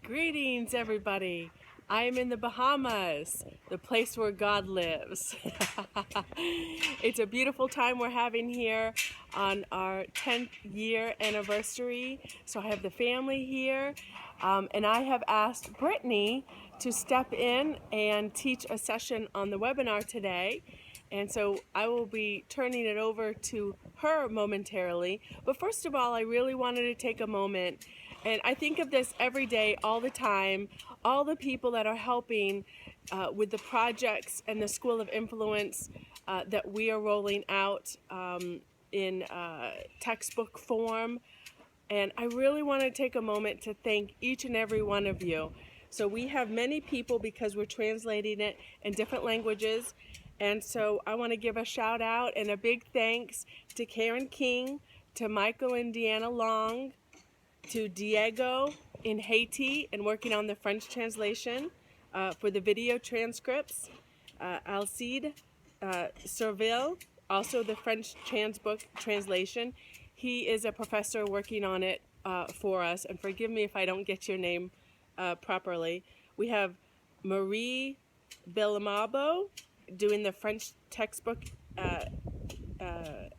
Greetings, everybody. I am in the Bahamas, the place where God lives. It's a beautiful time we're having here on our 10th year anniversary. So I have the family here, and I have asked Brittany to step in and teach a session on the webinar today. And so I will be turning it over to her momentarily. But first of all, I really wanted to take a moment, and I think of this every day, all the time, all the people that are helping with the projects and the School of Influence that we are rolling out in textbook form. And I really want to take a moment to thank each and every one of you. So we have many people because we're translating it in different languages. And so I want to give a shout out and a big thanks to Karen King, to Michael and Deanna Long, to Diego in Haiti and working on the French translation for the video transcripts, Alcide Serville, also the French transbook translation. He is a professor working on it for us, and forgive me if I don't get your name properly. We have Marie Bellamabo doing the French textbook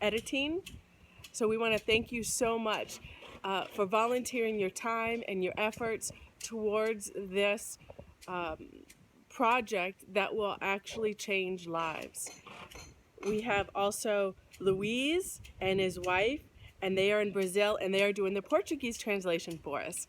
editing. So we want to thank you so much for volunteering your time and your efforts towards this project that will actually change lives. We have also Luis and his wife, and they are in Brazil, and they are doing the Portuguese translation for us.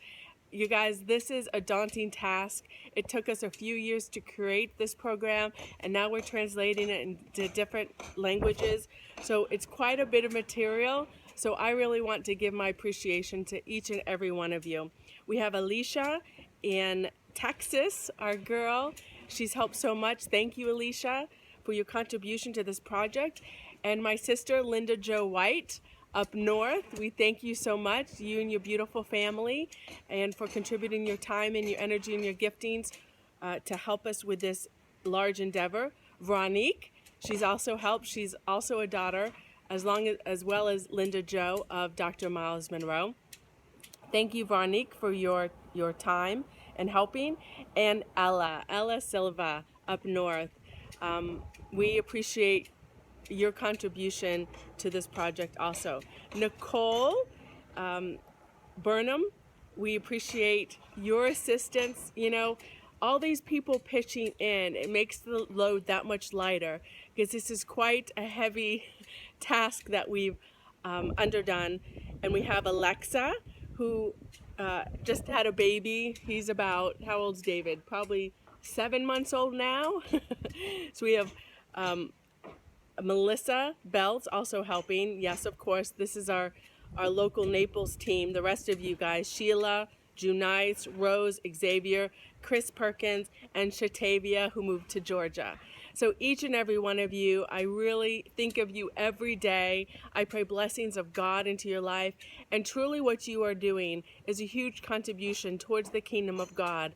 You guys, this is a daunting task. It took us a few years to create this program, and now we're translating it into different languages. So it's quite a bit of material. So I really want to give my appreciation to each and every one of you. We have Alicia in Texas, our girl. She's helped so much. Thank you, Alicia, for your contribution to this project. And my sister, Linda Jo White, up north. We thank you so much, you and your beautiful family, and for contributing your time and your energy and your giftings to help us with this large endeavor. Veronique, she's also helped. She's also a daughter, as well as Linda Jo of Dr. Myles Munroe. Thank you, Veronique, for your time and helping. And Ella Silva up north. We appreciate your contribution to this project also. Nicole Burnham, we appreciate your assistance. You know, all these people pitching in, it makes the load that much lighter, because this is quite a heavy task that we've underdone. And we have Alexa, who just had a baby. He's about, how old's David? Probably 7 months old now. So we have Melissa Belts also helping. Yes, of course, this is our local Naples team. The rest of you guys, Sheila, Junice, Rose, Xavier, Chris Perkins, and Shatavia, who moved to Georgia. So each and every one of you, I really think of you every day. I pray blessings of God into your life. And truly what you are doing is a huge contribution towards the kingdom of God.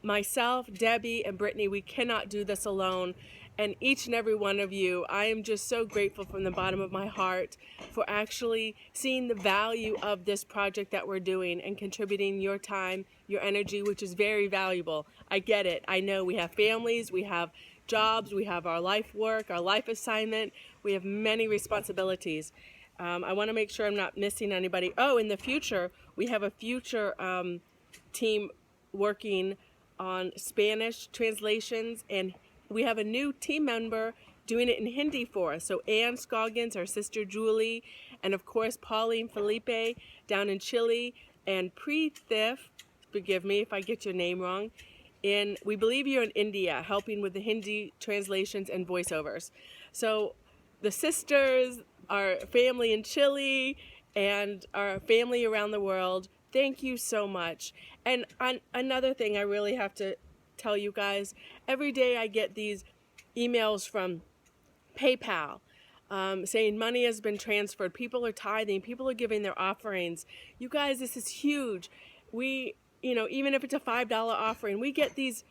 Myself, Debbie, and Brittany, we cannot do this alone. And each and every one of you, I am just so grateful from the bottom of my heart for actually seeing the value of this project that we're doing and contributing your time, your energy, which is very valuable. I get it. I know we have families, we have jobs, we have our life work, our life assignment. We have many responsibilities. I want to make sure I'm not missing anybody. Oh, in the future, we have a future team working on Spanish translations, and we have a new team member doing it in Hindi for us. So Ann Scoggins, our sister Julie, and of course Pauline Felipe down in Chile, and Preethif, forgive me if I get your name wrong, we believe you're in India, helping with the Hindi translations and voiceovers. So the sisters, our family in Chile, and our family around the world, thank you so much. And another thing I really have to tell you guys, every day I get these emails from PayPal saying money has been transferred, people are tithing, people are giving their offerings. You guys, this is huge. We, even if it's a $5 offering, we get these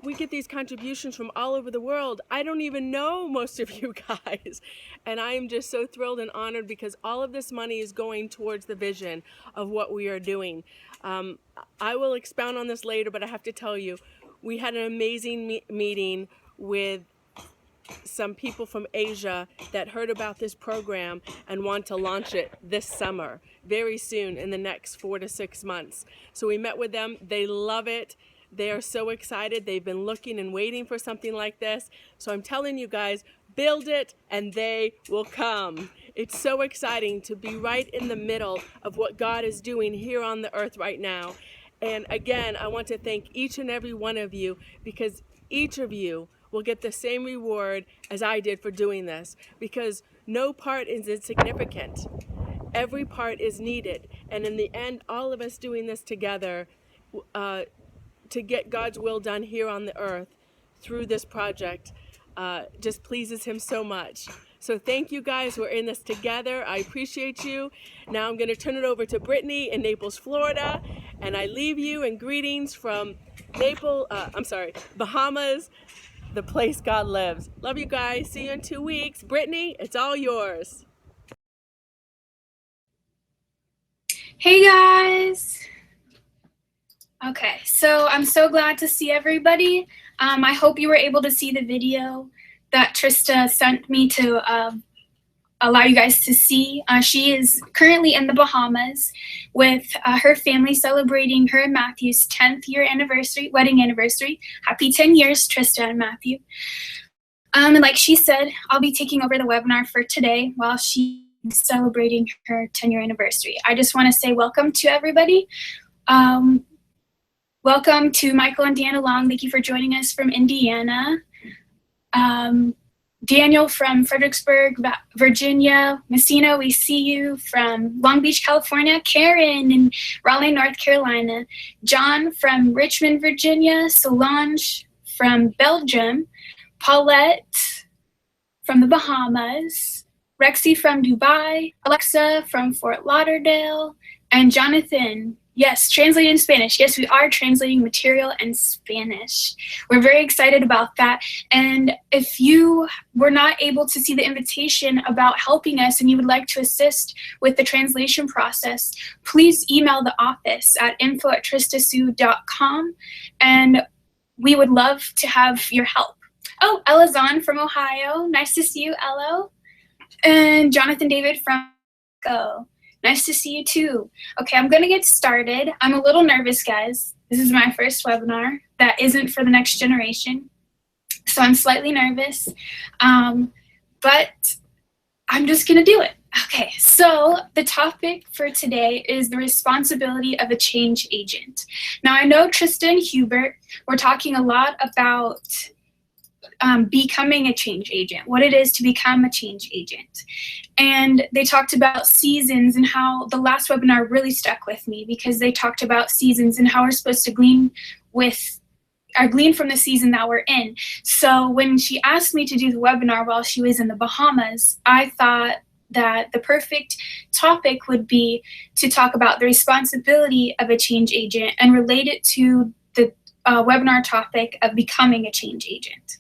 we get these contributions from all over the world. I don't even know most of you guys. And I am just so thrilled and honored because all of this money is going towards the vision of what we are doing. I will expound on this later, but I have to tell you, we had an amazing meeting with some people from Asia that heard about this program and want to launch it this summer, very soon, in the next 4 to 6 months. So we met with them. They love it. They are so excited. They've been looking and waiting for something like this. So I'm telling you guys, build it and they will come. It's so exciting to be right in the middle of what God is doing here on the earth right now. And again, I want to thank each and every one of you, because each of you will get the same reward as I did for doing this, because no part is insignificant. Every part is needed. And in the end, all of us doing this together to get God's will done here on the earth through this project just pleases him so much. So thank you guys. We're in this together. I appreciate you. Now I'm going to turn it over to Brittany in Naples, Florida. And I leave you in greetings from Bahamas, the place God lives. Love you guys. See you in 2 weeks. Brittany, it's all yours. Hey guys. Okay, so I'm so glad to see everybody. I hope you were able to see the video that Trista sent me to allow you guys to see. She is currently in the Bahamas with her family, celebrating her and Matthew's 10th year anniversary, wedding anniversary. Happy 10 years, Trista and Matthew. And like she said, I'll be taking over the webinar for today while she's celebrating her 10-year anniversary. I just want to say welcome to everybody. Welcome to Michael and Deanna Long. Thank you for joining us from Indiana. Daniel from Fredericksburg, Virginia. Messina, we see you. From Long Beach, California. Karen in Raleigh, North Carolina. John from Richmond, Virginia. Solange from Belgium. Paulette from the Bahamas. Rexy from Dubai. Alexa from Fort Lauderdale. And Jonathan, yes, translated in Spanish. Yes, we are translating material in Spanish. We're very excited about that. And if you were not able to see the invitation about helping us and you would like to assist with the translation process, please email the office at info@tristasue.com, and we would love to have your help. Oh, Ella's on from Ohio. Nice to see you, Ella. And Jonathan David from Mexico. Nice to see you too. Okay, I'm gonna get started. I'm a little nervous, guys. This is my first webinar that isn't for the next generation. So I'm slightly nervous, but I'm just gonna do it. Okay, so the topic for today is the responsibility of a change agent. Now I know Trista and Hubert were talking a lot about becoming a change agent, what it is to become a change agent. And they talked about seasons and how the last webinar really stuck with me, because they talked about seasons and how we're supposed to glean from the season that we're in. So when she asked me to do the webinar while she was in the Bahamas, I thought that the perfect topic would be to talk about the responsibility of a change agent and relate it to the webinar topic of becoming a change agent.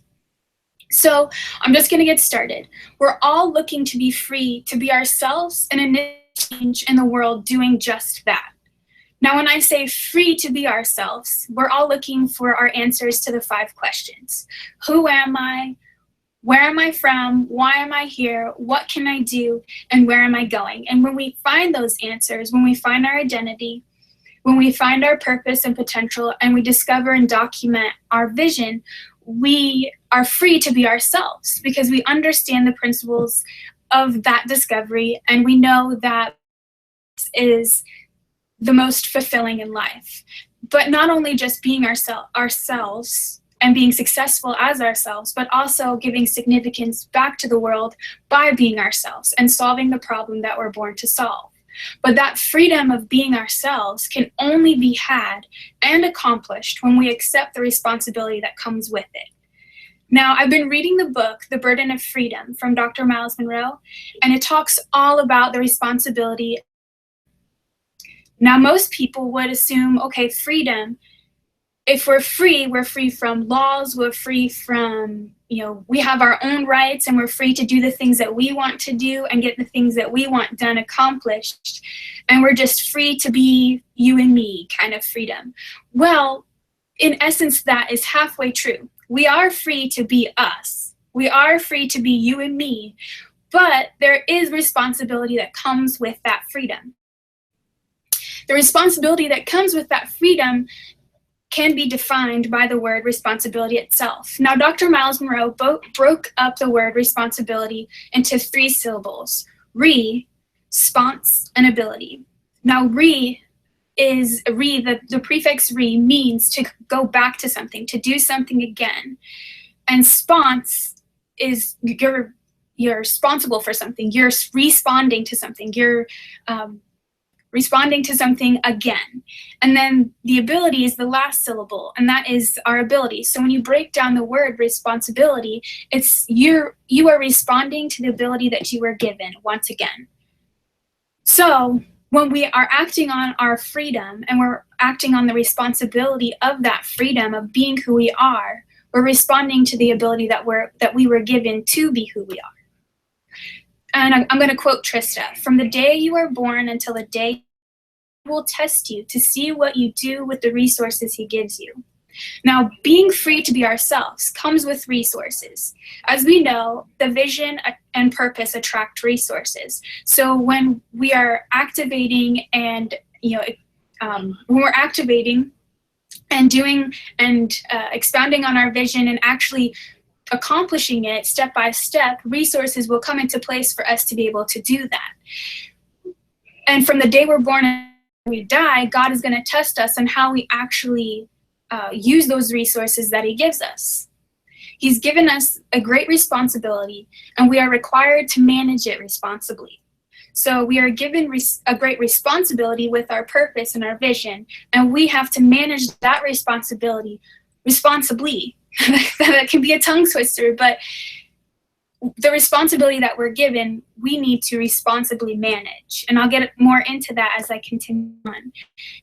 So I'm just going to get started. We're all looking to be free to be ourselves and initiate change in the world doing just that. Now, when I say free to be ourselves, we're all looking for our answers to the 5 questions. Who am I? Where am I from? Why am I here? What can I do? And where am I going? And when we find those answers, when we find our identity, when we find our purpose and potential, and we discover and document our vision, we are free to be ourselves, because we understand the principles of that discovery, and we know that is the most fulfilling in life. But not only just being ourselves and being successful as ourselves, but also giving significance back to the world by being ourselves and solving the problem that we're born to solve. But that freedom of being ourselves can only be had and accomplished when we accept the responsibility that comes with it. Now, I've been reading the book, The Burden of Freedom, from Dr. Myles Munroe, and it talks all about the responsibility. Now, most people would assume, okay, freedom, if we're free from laws, we're free from, we have our own rights, and we're free to do the things that we want to do and get the things that we want done accomplished. And we're just free to be you and me kind of freedom. Well, in essence, that is halfway true. We are free to be us. We are free to be you and me, but there is responsibility that comes with that freedom. The responsibility that comes with that freedom can be defined by the word responsibility itself. Now, Dr. Myles Munroe broke up the word responsibility into 3 syllables: re, sponse, and ability. Now, the prefix re means to go back to something, to do something again. And sponse is you're responsible for something. You're responding to something. You're responding to something again. And then the ability is the last syllable, and that is our ability. So when you break down the word responsibility, it's you are responding to the ability that you were given once again. So when we are acting on our freedom and we're acting on the responsibility of that freedom of being who we are, we're responding to the ability that we were given to be who we are. And I'm going to quote Trista: "From the day you are born until the day he will test you to see what you do with the resources he gives you." Now, being free to be ourselves comes with resources. As we know, the vision and purpose attract resources. So when we are activating and, when we're activating and doing and expounding on our vision and actually accomplishing it step by step, resources will come into place for us to be able to do that. And from the day we're born and we die, God is going to test us on how we actually use those resources that he gives us. He's given us a great responsibility, and we are required to manage it responsibly. So we are given a great responsibility with our purpose and our vision, and we have to manage that responsibility responsibly. That can be a tongue twister, but the responsibility that we're given, we need to responsibly manage. And I'll get more into that as I continue on.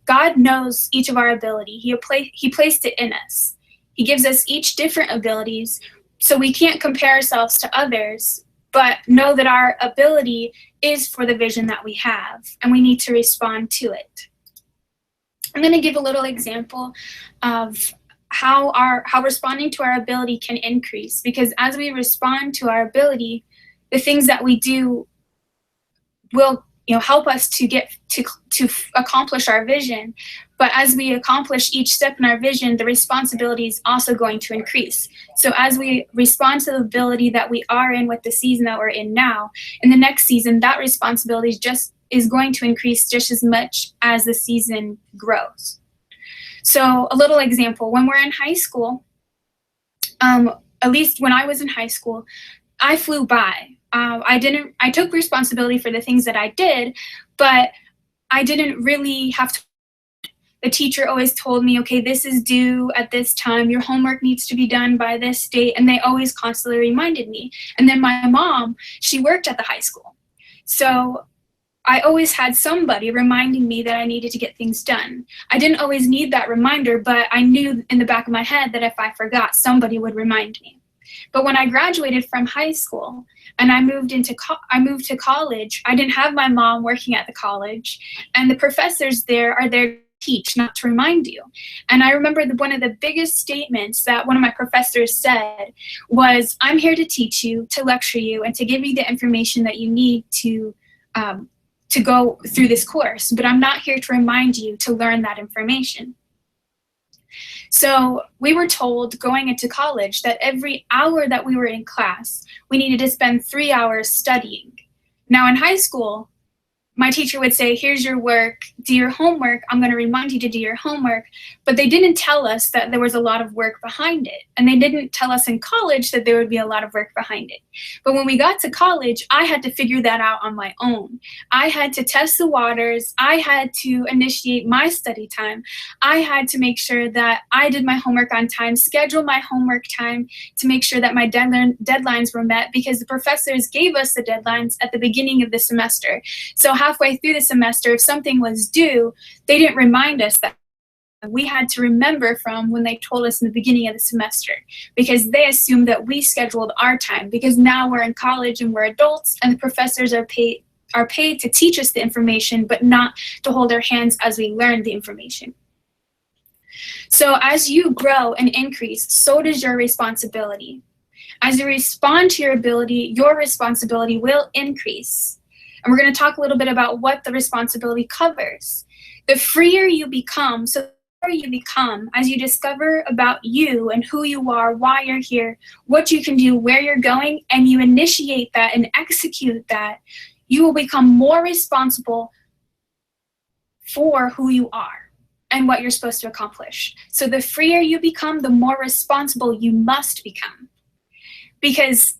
God knows each of our ability. He placed it in us. He gives us each different abilities, so we can't compare ourselves to others, but know that our ability is for the vision that we have, and we need to respond to it. I'm going to give a little example of how responding to our ability can increase, because as we respond to our ability, the things that we do will help us to get to accomplish our vision. But as we accomplish each step in our vision, the responsibility is also going to increase. So as we respond to the ability that we are in with the season that we're in now, in the next season, that responsibility is going to increase just as much as the season grows. So a little example: when we're in high school, at least when I was in high school, I flew by. I took responsibility for the things that I did, but I didn't really have to. The teacher always told me, okay, this is due at this time, your homework needs to be done by this date, and they always constantly reminded me. And then my mom, she worked at the high school. So I always had somebody reminding me that I needed to get things done. I didn't always need that reminder, but I knew in the back of my head that if I forgot, somebody would remind me. But when I graduated from high school and I moved to college, I didn't have my mom working at the college, and the professors there are there to teach, not to remind you. And I remember one of the biggest statements that one of my professors said was, "I'm here to teach you, to lecture you, and to give you the information that you need to go through this course, but I'm not here to remind you to learn that information." So we were told going into college that every hour that we were in class, we needed to spend 3 hours studying. Now in high school, my teacher would say, "Here's your work, do your homework. I'm going to remind you to do your homework." But they didn't tell us that there was a lot of work behind it. And they didn't tell us in college that there would be a lot of work behind it. But when we got to college, I had to figure that out on my own. I had to test the waters. I had to initiate my study time. I had to make sure that I did my homework on time, schedule my homework time to make sure that my deadlines were met, because the professors gave us the deadlines at the beginning of the semester. So halfway through the semester, if something was due, they didn't remind us that we had to remember from when they told us in the beginning of the semester, because they assumed that we scheduled our time, because now we're in college and we're adults and the professors are paid to teach us the information, but not to hold our hands as we learn the information. So as you grow and increase, so does your responsibility. As you respond to your ability, your responsibility will increase. And we're going to talk a little bit about what the responsibility covers. The freer you become, so the more you become, as you discover about you and who you are, why you're here, what you can do, where you're going, and you initiate that and execute that, you will become more responsible for who you are and what you're supposed to accomplish. So the freer you become, the more responsible you must become. Because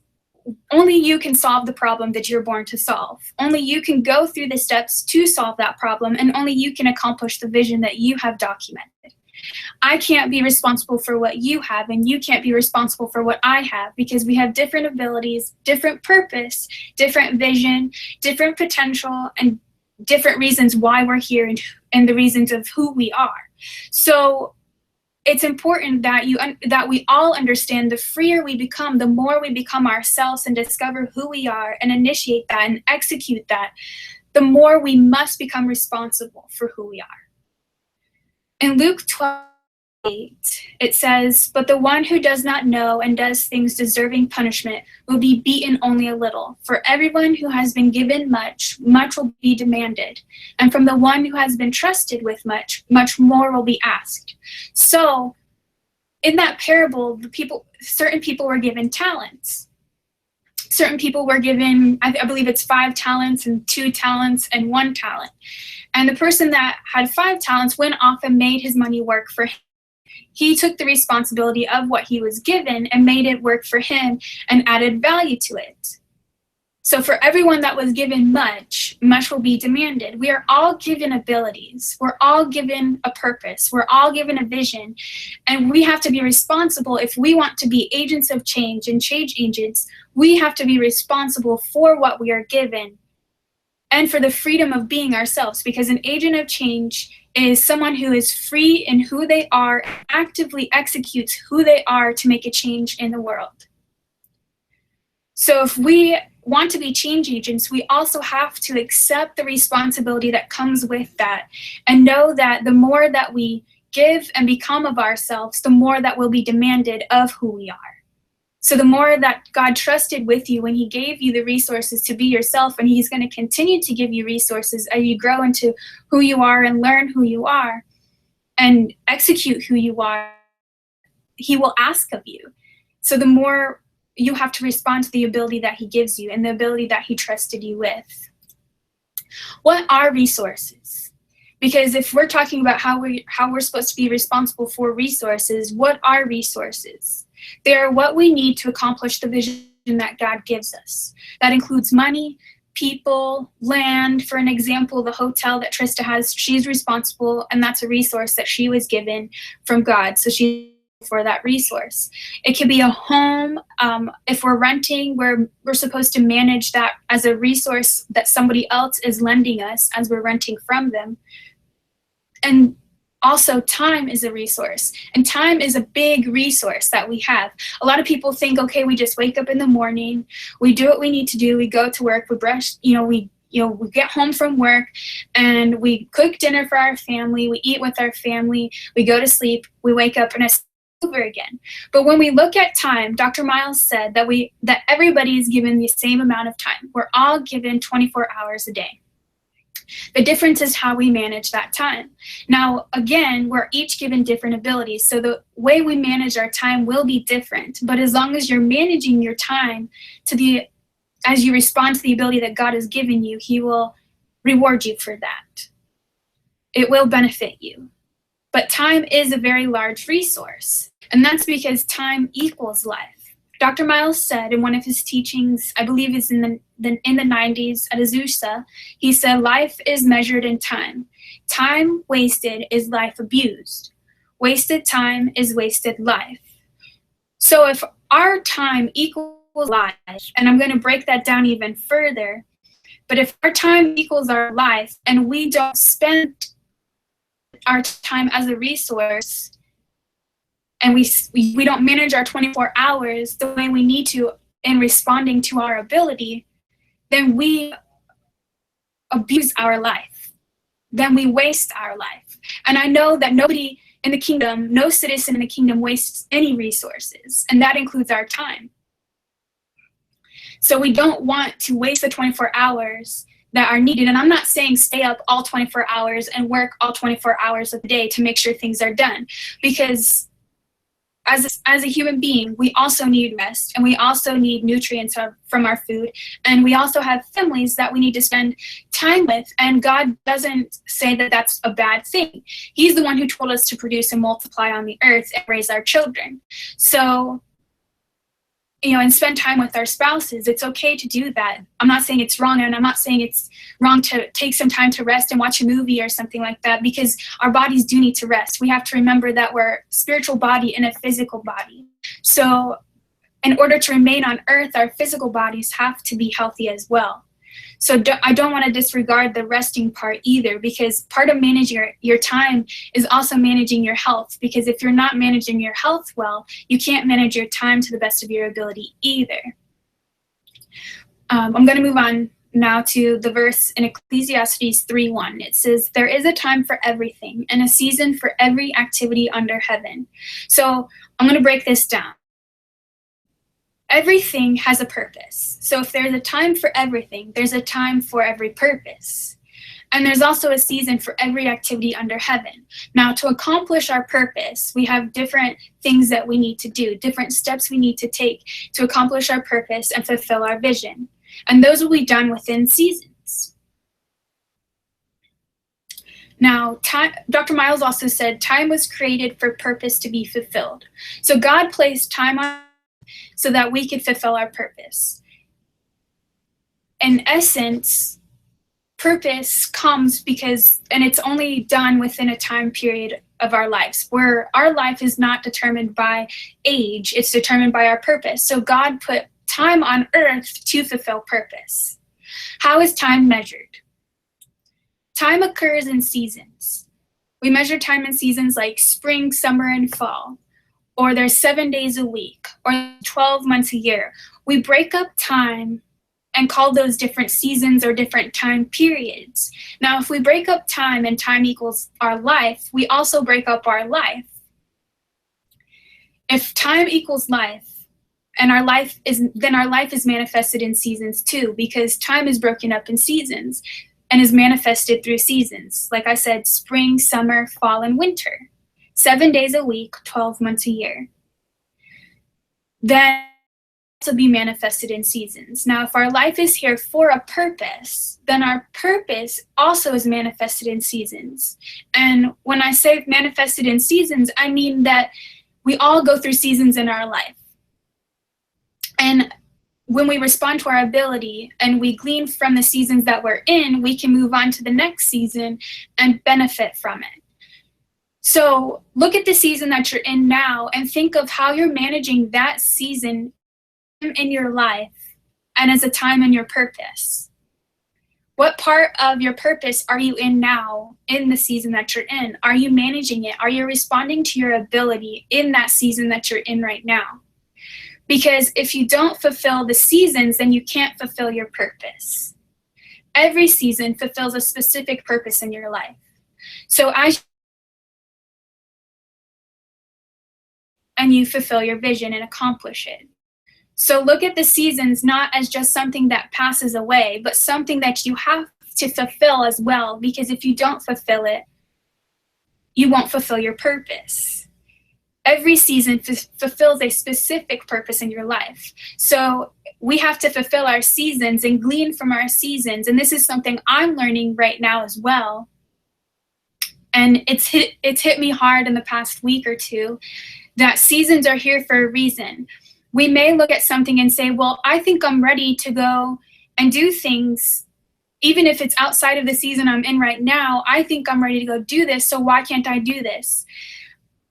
only you can solve the problem that you're born to solve. Only you can go through the steps to solve that problem, and only you can accomplish the vision that you have documented. I can't be responsible for what you have, and you can't be responsible for what I have, because we have different abilities, different purpose, different vision, different potential, and different reasons why we're here and the reasons of who we are. So it's important that that we all understand the freer we become, the more we become ourselves and discover who we are and initiate that and execute that, the more we must become responsible for who we are. In Luke 12:8, it says, "But the one who does not know and does things deserving punishment will be beaten only a little. For everyone who has been given much, much will be demanded. And from the one who has been trusted with much, much more will be asked." So in that parable, certain people were given talents. Certain people were given, I believe it's 5 talents and 2 talents and 1 talent. And the person that had 5 talents went off and made his money work for him. He took the responsibility of what he was given and made it work for him and added value to it. So for everyone that was given much, much will be demanded. We are all given abilities. We're all given a purpose. We're all given a vision. And we have to be responsible. If we want to be agents of change and change agents, we have to be responsible for what we are given and for the freedom of being ourselves, because an agent of change is someone who is free in who they are, actively executes who they are to make a change in the world. So if we want to be change agents, we also have to accept the responsibility that comes with that and know that the more that we give and become of ourselves, the more that will be demanded of who we are. So the more that God trusted with you when he gave you the resources to be yourself, and he's going to continue to give you resources as you grow into who you are and learn who you are and execute who you are, he will ask of you. So the more you have to respond to the ability that he gives you and the ability that he trusted you with. What are resources? Because if we're talking about how we're supposed to be responsible for resources, what are resources? They are what we need to accomplish the vision that God gives us. That includes money, people, land. For an example, the hotel that Trista has, she's responsible, and that's a resource that she was given from God. So she's for that resource. It could be a home. If we're renting, we're supposed to manage that as a resource that somebody else is lending us as we're renting from them. And also, time is a resource, and time is a big resource that we have. A lot of people think, okay, we just wake up in the morning, we do what we need to do, we go to work, we brush, we get home from work, and we cook dinner for our family, we eat with our family, we go to sleep, we wake up, and it's over again. But when we look at time, Dr. Myles said that everybody is given the same amount of time. We're all given 24 hours a day. The difference is how we manage that time. Now, again, we're each given different abilities, so the way we manage our time will be different. But as long as you're managing your time as you respond to the ability that God has given you, he will reward you for that. It will benefit you. But time is a very large resource, and that's because time equals life. Dr. Myles said in one of his teachings, I believe it's in the 90s at Azusa, he said, life is measured in time. Time wasted is life abused. Wasted time is wasted life. So if our time equals life, and I'm going to break that down even further, but if our time equals our life and we don't spend our time as a resource, and we don't manage our 24 hours the way we need to in responding to our ability, then we abuse our life. Then we waste our life. And I know that nobody in the kingdom, no citizen in the kingdom wastes any resources, and that includes our time. So we don't want to waste the 24 hours that are needed. And I'm not saying stay up all 24 hours and work all 24 hours of the day to make sure things are done, because as a human being, we also need rest, and we also need nutrients from our food, and we also have families that we need to spend time with, and God doesn't say that that's a bad thing. He's the one who told us to produce and multiply on the earth and raise our children. So, and spend time with our spouses. It's okay to do that. I'm not saying it's wrong, and I'm not saying it's wrong to take some time to rest and watch a movie or something like that, because our bodies do need to rest. We have to remember that we're a spiritual body and a physical body. So in order to remain on earth, our physical bodies have to be healthy as well. So I don't want to disregard the resting part either, because part of managing your time is also managing your health, because if you're not managing your health well, you can't manage your time to the best of your ability either. I'm going to move on now to the verse in Ecclesiastes 3:1. It says, "There is a time for everything and a season for every activity under heaven." So I'm going to break this down. Everything has a purpose. So if there's a time for everything, there's a time for every purpose. And there's also a season for every activity under heaven. Now, to accomplish our purpose, we have different things that we need to do, different steps we need to take to accomplish our purpose and fulfill our vision. And those will be done within seasons. Now, Dr. Myles also said, time was created for purpose to be fulfilled. So God placed time on so that we could fulfill our purpose. In essence, purpose comes because, and it's only done within a time period of our lives, where our life is not determined by age, it's determined by our purpose. So God put time on earth to fulfill purpose. How is time measured? Time occurs in seasons. We measure time in seasons like spring, summer, and fall. Or there's 7 days a week, or 12 months a year. We break up time and call those different seasons or different time periods. Now, if we break up time and time equals our life, we also break up our life. If time equals life, and then our life is manifested in seasons too, because time is broken up in seasons and is manifested through seasons. Like I said, spring, summer, fall, and winter. 7 days a week, 12 months a year. Then also be manifested in seasons. Now, if our life is here for a purpose, then our purpose also is manifested in seasons. And when I say manifested in seasons, I mean that we all go through seasons in our life. And when we respond to our ability and we glean from the seasons that we're in, we can move on to the next season and benefit from it. So look at the season that you're in now and think of how you're managing that season in your life and as a time in your purpose. What part of your purpose are you in now in the season that you're in? Are you managing it? Are you responding to your ability in that season that you're in right now? Because if you don't fulfill the seasons, then you can't fulfill your purpose. Every season fulfills a specific purpose in your life. So and you fulfill your vision and accomplish it. So look at the seasons not as just something that passes away, but something that you have to fulfill as well, because if you don't fulfill it, you won't fulfill your purpose. Every season fulfills a specific purpose in your life. So we have to fulfill our seasons and glean from our seasons. And this is something I'm learning right now as well. And it's hit me hard in the past week or two that seasons are here for a reason. We may look at something and say, well, I think I'm ready to go and do things, even if it's outside of the season I'm in right now. I think I'm ready to go do this, so why can't I do this?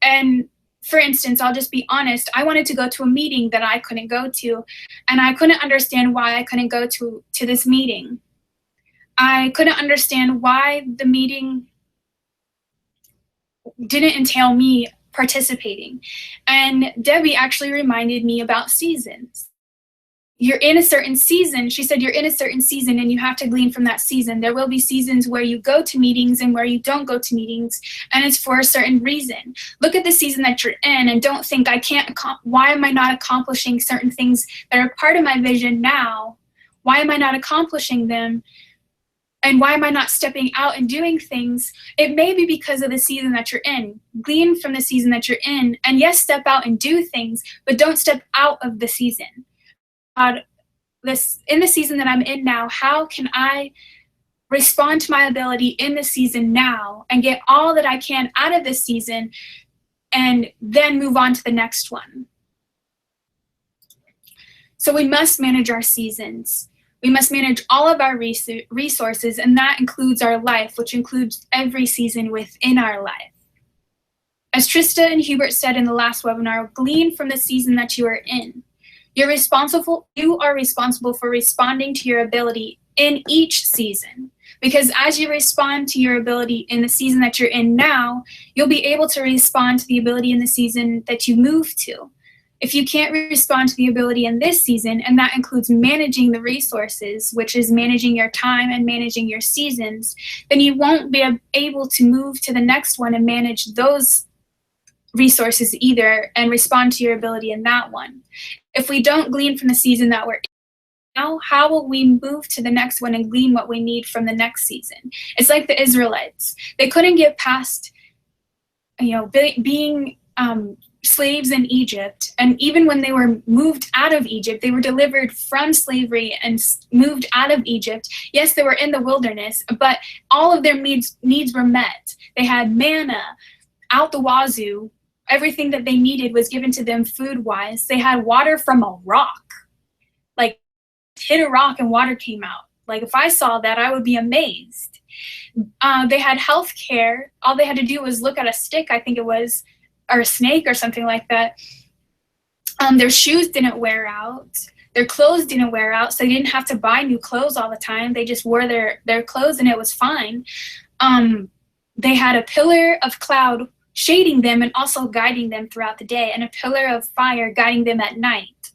And for instance, I'll just be honest, I wanted to go to a meeting that I couldn't go to, and I couldn't understand why I couldn't go to this meeting. I couldn't understand why the meeting didn't entail me participating. And Debbie actually reminded me about seasons. You're in a certain season. She said, you're in a certain season and you have to glean from that season. There will be seasons where you go to meetings and where you don't go to meetings, and it's for a certain reason. Look at the season that you're in and don't think, why am I not accomplishing certain things that are part of my vision now? Why am I not accomplishing them? And why am I not stepping out and doing things? It may be because of the season that you're in. Glean from the season that you're in, and yes, step out and do things, but don't step out of the season. God, in the season that I'm in now, how can I respond to my ability in the season now and get all that I can out of this season and then move on to the next one? So we must manage our seasons. We must manage all of our resources, and that includes our life, which includes every season within our life. As Trista and Hubert said in the last webinar, glean from the season that you are in. You are responsible for responding to your ability in each season, because as you respond to your ability in the season that you're in now, you'll be able to respond to the ability in the season that you move to. If you can't respond to the ability in this season, and that includes managing the resources, which is managing your time and managing your seasons, then you won't be able to move to the next one and manage those resources either and respond to your ability in that one. If we don't glean from the season that we're in now, how will we move to the next one and glean what we need from the next season? It's like the Israelites. They couldn't get past, being slaves in Egypt. And even when they were moved out of Egypt, they were delivered from slavery and moved out of Egypt. Yes, they were in the wilderness, but all of their needs were met. They had manna out the wazoo. Everything that they needed was given to them food-wise. They had water from a rock. Like, hit a rock and water came out. Like, if I saw that, I would be amazed. They had health care. All they had to do was look at a stick, I think it was, or a snake or something like that. Their shoes didn't wear out. Their clothes didn't wear out, so they didn't have to buy new clothes all the time. They just wore their clothes and it was fine. They had a pillar of cloud shading them and also guiding them throughout the day, and a pillar of fire guiding them at night.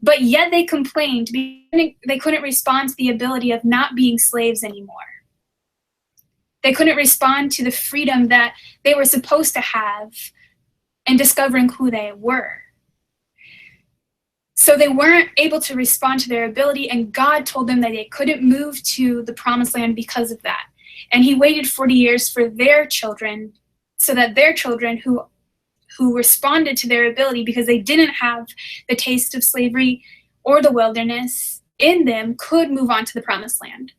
But yet they complained because they couldn't respond to the ability of not being slaves anymore. They couldn't respond to the freedom that they were supposed to have and discovering who they were. So they weren't able to respond to their ability, and God told them that they couldn't move to the promised land because of that. And he waited 40 years for their children, so that their children who responded to their ability because they didn't have the taste of slavery or the wilderness in them could move on to the promised land.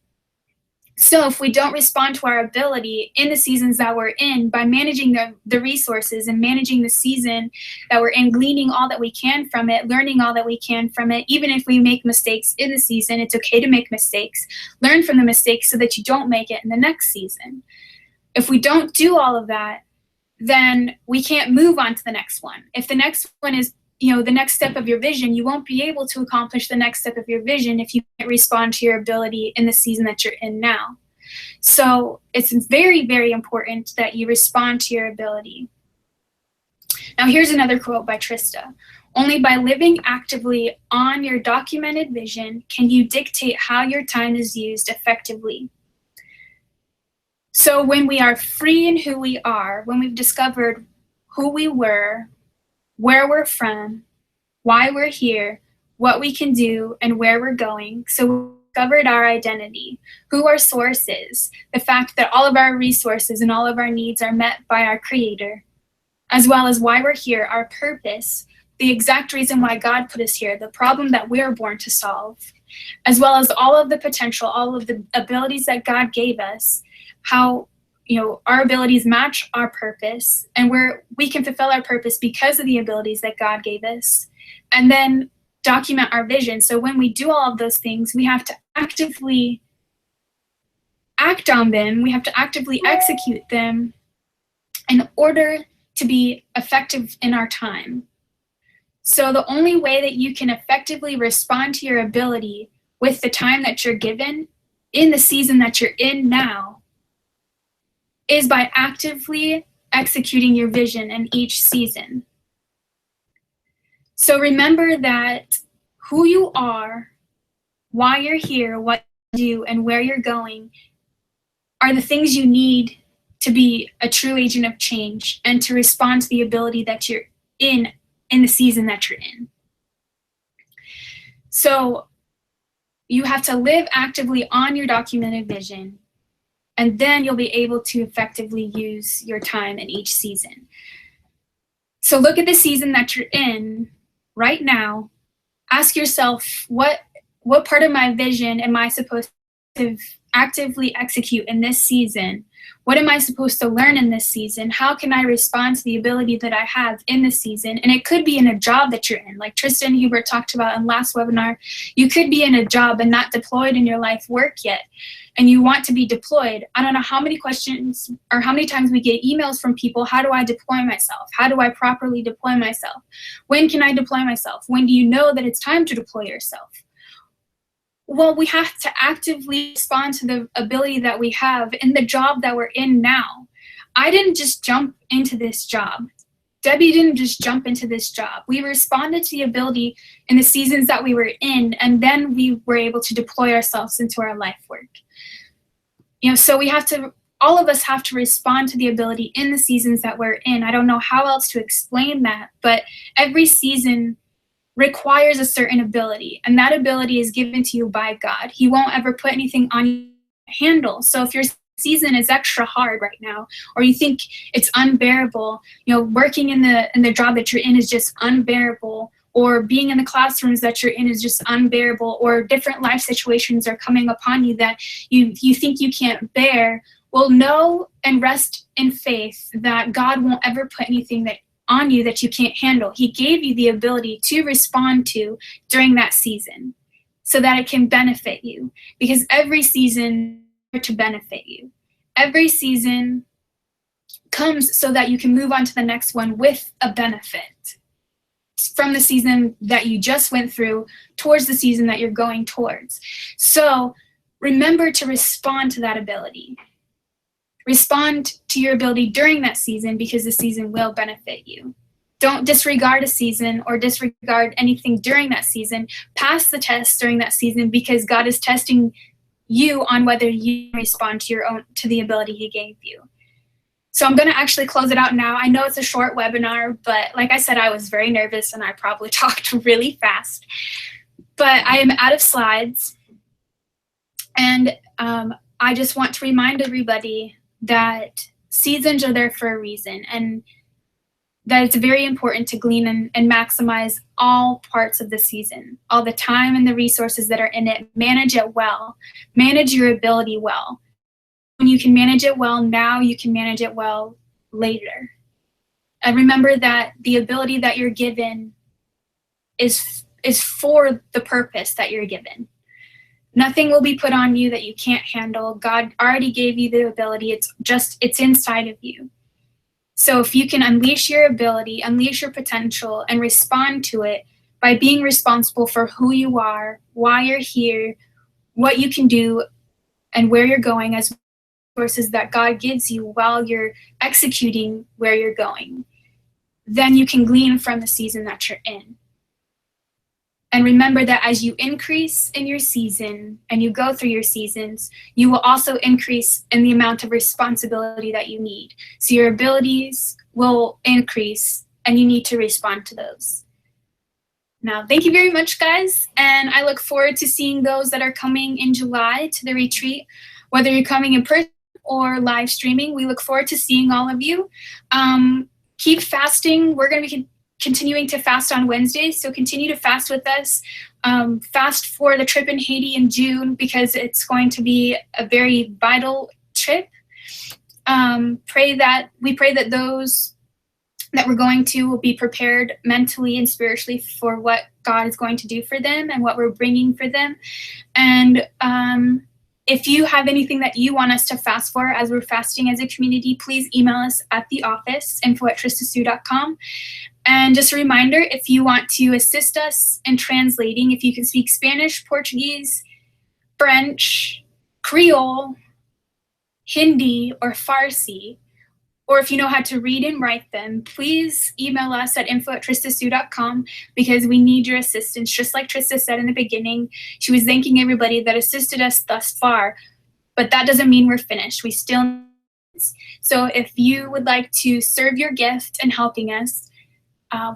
So if we don't respond to our ability in the seasons that we're in by managing the resources and managing the season that we're in, gleaning all that we can from it, learning all that we can from it, even if we make mistakes in the season, it's okay to make mistakes. Learn from the mistakes so that you don't make it in the next season. If we don't do all of that, then we can't move on to the next one. If the next one is the next step of your vision, you won't be able to accomplish the next step of your vision if you can't respond to your ability in the season that you're in now. So it's very, very important that you respond to your ability. Now here's another quote by Trista. Only by living actively on your documented vision can you dictate how your time is used effectively. So when we are free in who we are, when we've discovered who we were, where we're from, why we're here, what we can do, and where we're going. So we discovered our identity, who our source is, the fact that all of our resources and all of our needs are met by our Creator, as well as why we're here, our purpose, the exact reason why God put us here, the problem that we're born to solve, as well as all of the potential, all of the abilities that God gave us, how our abilities match our purpose, and we can fulfill our purpose because of the abilities that God gave us, and then document our vision. So when we do all of those things, we have to actively act on them. We have to actively execute them in order to be effective in our time. So the only way that you can effectively respond to your ability with the time that you're given in the season that you're in now is by actively executing your vision in each season. So remember that who you are, why you're here, what you do, and where you're going are the things you need to be a true agent of change and to respond to the ability that you're in the season that you're in. So you have to live actively on your documented vision, and then you'll be able to effectively use your time in each season. So look at the season that you're in right now. Ask yourself, what part of my vision am I supposed to actively execute in this season? What am I supposed to learn in this season? How can I respond to the ability that I have in this season? And it could be in a job that you're in, like Trista and Hubert talked about in last webinar. You could be in a job and not deployed in your life work yet, and you want to be deployed. I don't know how many questions or how many times we get emails from people. How do I deploy myself? How do I properly deploy myself? When can I deploy myself? When do you know that it's time to deploy yourself? Well, we have to actively respond to the ability that we have in the job that we're in now. I didn't just jump into this job. Debbie didn't just jump into this job. We responded to the ability in the seasons that we were in, and then we were able to deploy ourselves into our life work. So we have to, all of us have to respond to the ability in the seasons that we're in. I don't know how else to explain that, but every season requires a certain ability, and that ability is given to you by God. He won't ever put anything on you to handle. So if your season is extra hard right now, or you think it's unbearable, working in the job that you're in is just unbearable, or being in the classrooms that you're in is just unbearable, or different life situations are coming upon you that you think you can't bear, well, know and rest in faith that God won't ever put anything on you that you can't handle. He gave you the ability to respond to during that season so that it can benefit you, because every season is to benefit you. Every season comes so that you can move on to the next one with a benefit from the season that you just went through towards the season that you're going towards. So remember to respond to that ability. Respond to your ability during that season, because the season will benefit you. Don't disregard a season or disregard anything during that season. Pass the test during that season, because God is testing you on whether you respond to the ability He gave you. So I'm going to actually close it out now. I know it's a short webinar, but like I said, I was very nervous and I probably talked really fast. But I am out of slides, and I just want to remind everybody that seasons are there for a reason, and that it's very important to glean and maximize all parts of the season, all the time and the resources that are in it. Manage it well. Manage your ability well. When you can manage it well now, you can manage it well later. And remember that the ability that you're given is for the purpose that you're given. Nothing will be put on you that you can't handle. God already gave you the ability. It's inside of you. So if you can unleash your ability, unleash your potential, and respond to it by being responsible for who you are, why you're here, what you can do, and where you're going as resources that God gives you while you're executing where you're going, then you can glean from the season that you're in. And remember that as you increase in your season and you go through your seasons, you will also increase in the amount of responsibility that you need. So your abilities will increase, and you need to respond to those. Now, thank you very much, guys. And I look forward to seeing those that are coming in July to the retreat, whether you're coming in person or live streaming. We look forward to seeing all of you. Keep fasting. We're going to be continuing to fast on Wednesdays, so continue to fast with us. Fast for the trip in Haiti in June, because it's going to be a very vital trip. We pray that those that we're going to will be prepared mentally and spiritually for what God is going to do for them and what we're bringing for them. And if you have anything that you want us to fast for as we're fasting as a community, please email us at the office, info@tristasue.com. And just a reminder, if you want to assist us in translating, if you can speak Spanish, Portuguese, French, Creole, Hindi, or Farsi, or if you know how to read and write them, please email us at info@tristasue.com because we need your assistance. Just like Trista said in the beginning, she was thanking everybody that assisted us thus far, but that doesn't mean we're finished. We still need assistance. So if you would like to serve your gift in helping us,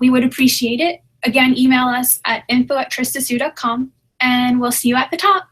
we would appreciate it. Again, email us at info@tristasue.com, and we'll see you at the top.